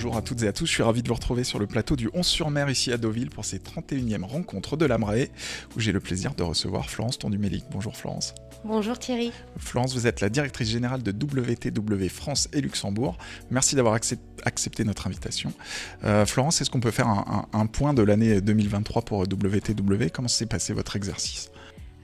Bonjour à toutes et à tous, je suis ravi de vous retrouver sur le plateau du 11-sur-Mer ici à Deauville pour ces 31e rencontres de l'AMRAE où j'ai le plaisir de recevoir Florence Tondumélic. Bonjour Florence. Bonjour Thierry. Florence, vous êtes la directrice générale de WTW France et Luxembourg. Merci d'avoir accepté notre invitation. Florence, est-ce qu'on peut faire un point de l'année 2023 pour WTW? Comment s'est passé votre exercice?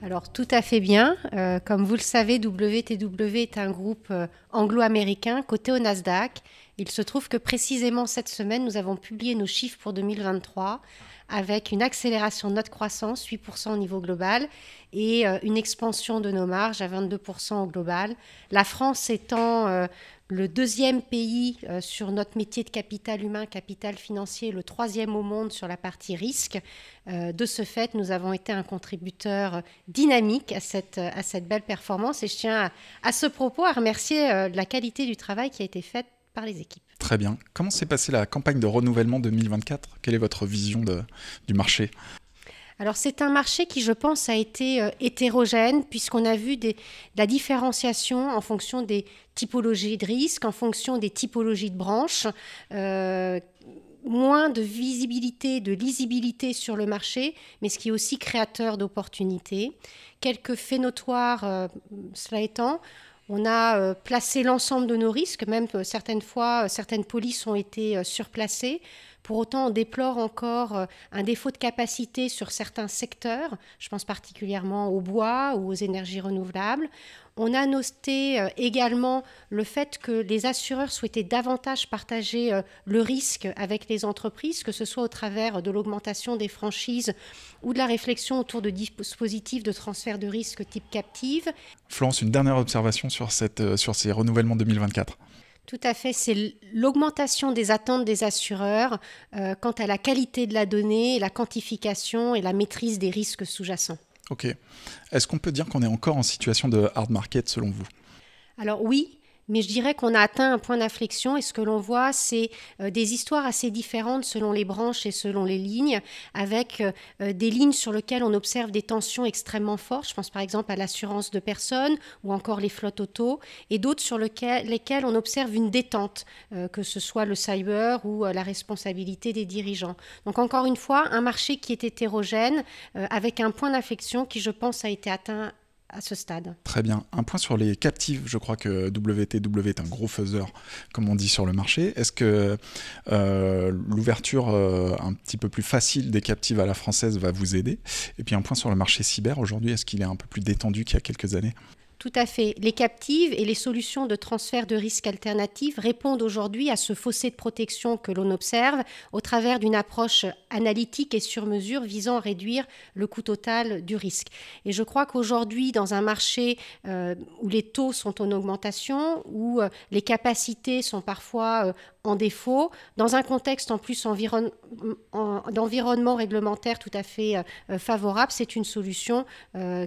Alors tout à fait bien. Comme vous le savez, WTW est un groupe anglo-américain coté au Nasdaq. Il se trouve que précisément cette semaine, nous avons publié nos chiffres pour 2023 avec une accélération de notre croissance, 8% au niveau global, et une expansion de nos marges à 22% au global. La France étant le deuxième pays sur notre métier de capital humain, capital financier, le troisième au monde sur la partie risque. De ce fait, nous avons été un contributeur dynamique à cette belle performance, et je tiens à ce propos à remercier la qualité du travail qui a été faite par les équipes. Très bien. Comment s'est passée la campagne de renouvellement 2024 ? Quelle est votre vision du marché ? Alors c'est un marché qui, je pense, a été hétérogène puisqu'on a vu la différenciation en fonction des typologies de risques, en fonction des typologies de branches, moins de visibilité, de lisibilité sur le marché, mais ce qui est aussi créateur d'opportunités. Quelques faits notoires, cela étant. On a placé l'ensemble de nos risques, même certaines fois, certaines polices ont été surplacées. Pour autant, on déplore encore un défaut de capacité sur certains secteurs. Je pense particulièrement au bois ou aux énergies renouvelables. On a noté également le fait que les assureurs souhaitaient davantage partager le risque avec les entreprises, que ce soit au travers de l'augmentation des franchises ou de la réflexion autour de dispositifs de transfert de risque type captive. Florence, une dernière observation sur ces renouvellements 2024. Tout à fait, c'est l'augmentation des attentes des assureurs quant à la qualité de la donnée, la quantification et la maîtrise des risques sous-jacents. Ok. Est-ce qu'on peut dire qu'on est encore en situation de hard market selon vous ? Alors oui, mais je dirais qu'on a atteint un point d'inflexion et ce que l'on voit, c'est des histoires assez différentes selon les branches et selon les lignes, avec des lignes sur lesquelles on observe des tensions extrêmement fortes. Je pense par exemple à l'assurance de personnes ou encore les flottes auto, et d'autres sur lesquelles on observe une détente, que ce soit le cyber ou la responsabilité des dirigeants. Donc encore une fois, un marché qui est hétérogène, avec un point d'inflexion qui, je pense, a été atteint à ce stade. Très bien. Un point sur les captives. Je crois que WTW est un gros faiseur, comme on dit, sur le marché. Est-ce que l'ouverture un petit peu plus facile des captives à la française va vous aider ? Et puis un point sur le marché cyber. Aujourd'hui, est-ce qu'il est un peu plus détendu qu'il y a quelques années ? Tout à fait. Les captives et les solutions de transfert de risques alternatives répondent aujourd'hui à ce fossé de protection que l'on observe au travers d'une approche analytique et sur mesure visant à réduire le coût total du risque. Et je crois qu'aujourd'hui, dans un marché où les taux sont en augmentation, où les capacités sont parfois en défaut, dans un contexte en plus d'environnement réglementaire tout à fait favorable, c'est une solution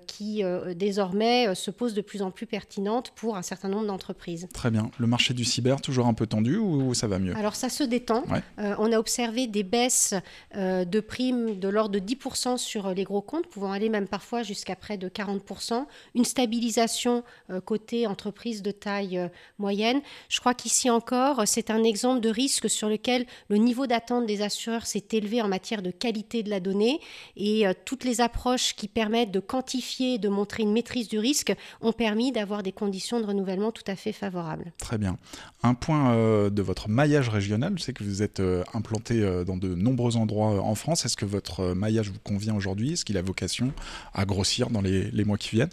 qui désormais se pose de plus en plus pertinente pour un certain nombre d'entreprises. Très bien. Le marché du cyber, toujours un peu tendu ou ça va mieux ? Alors ça se détend. Ouais. On a observé des baisses de primes de l'ordre de 10% sur les gros comptes, pouvant aller même parfois jusqu'à près de 40%. Une stabilisation côté entreprise de taille moyenne. Je crois qu'ici encore, c'est un exemple de risque sur lequel le niveau d'attente des assureurs s'est élevé en matière de qualité de la donnée, et toutes les approches qui permettent de quantifier et de montrer une maîtrise du risque ont permis d'avoir des conditions de renouvellement tout à fait favorables. Très bien. Un point de votre maillage régional. Je sais que vous êtes implanté dans de nombreux endroits en France. Est-ce que votre maillage vous convient aujourd'hui ? Est-ce qu'il a vocation à grossir dans les mois qui viennent ?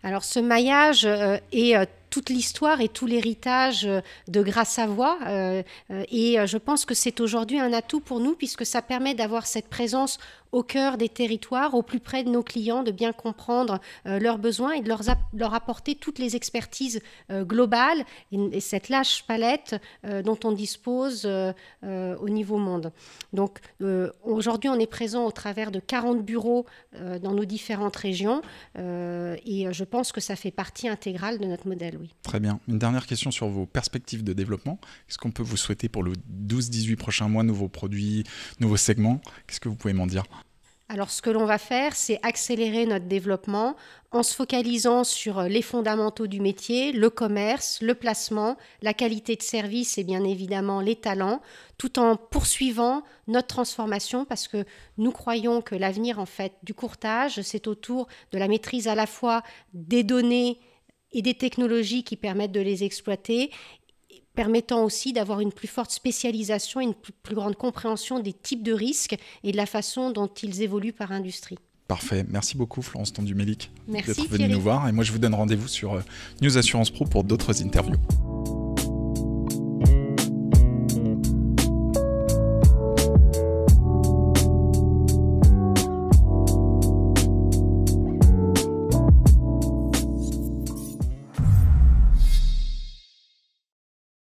Alors ce maillage est toute l'histoire et tout l'héritage de Gras Savoie. Et je pense que c'est aujourd'hui un atout pour nous puisque ça permet d'avoir cette présence au cœur des territoires, au plus près de nos clients, de bien comprendre leurs besoins et de leur apporter toutes les expertises globales et cette large palette dont on dispose au niveau monde. Donc aujourd'hui, on est présent au travers de 40 bureaux dans nos différentes régions et je pense que ça fait partie intégrale de notre modèle, oui. Très bien. Une dernière question sur vos perspectives de développement. Qu'est-ce qu'on peut vous souhaiter pour le 12-18 prochains mois, nouveaux produits, nouveaux segments ? Qu'est-ce que vous pouvez m'en dire ? Alors, ce que l'on va faire, c'est accélérer notre développement en se focalisant sur les fondamentaux du métier, le commerce, le placement, la qualité de service et bien évidemment les talents, tout en poursuivant notre transformation parce que nous croyons que l'avenir en fait du courtage, c'est autour de la maîtrise à la fois des données et des technologies qui permettent de les exploiter, permettant aussi d'avoir une plus forte spécialisation et une plus grande compréhension des types de risques et de la façon dont ils évoluent par industrie. Parfait. Merci beaucoup, Florence Tondu-Mélic, Merci, d'être venue Thierry. nous voir. Et moi, je vous donne rendez-vous sur News Assurance Pro pour d'autres interviews.